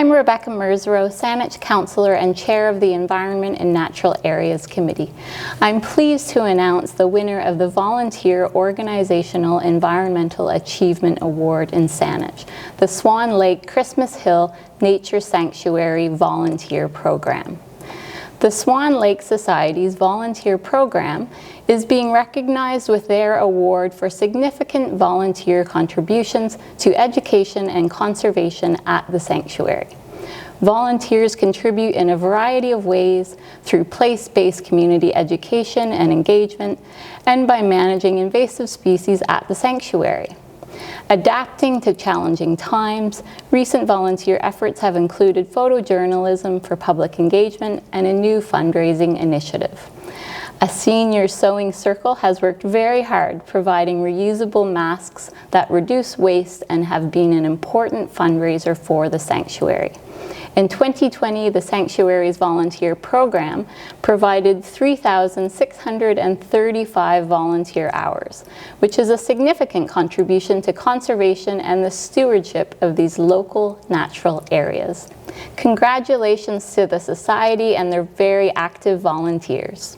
I'm Rebecca Mersrow, Saanich Councillor and Chair of the Environment and Natural Areas Committee. I'm pleased to announce the winner of the Volunteer Organizational Environmental Achievement Award in Saanich, the Swan Lake Christmas Hill Nature Sanctuary Volunteer Program. The Swan Lake Society's volunteer program is being recognized with their award for significant volunteer contributions to education and conservation at the sanctuary. Volunteers contribute in a variety of ways through place-based community education and engagement, and by managing invasive species at the sanctuary. Adapting to challenging times, recent volunteer efforts have included photojournalism for public engagement and a new fundraising initiative. A senior sewing circle has worked very hard providing reusable masks that reduce waste and have been an important fundraiser for the sanctuary. In 2020, the sanctuary's volunteer program provided 3,635 volunteer hours, which is a significant contribution to conservation and the stewardship of these local natural areas. Congratulations to the Society and their very active volunteers.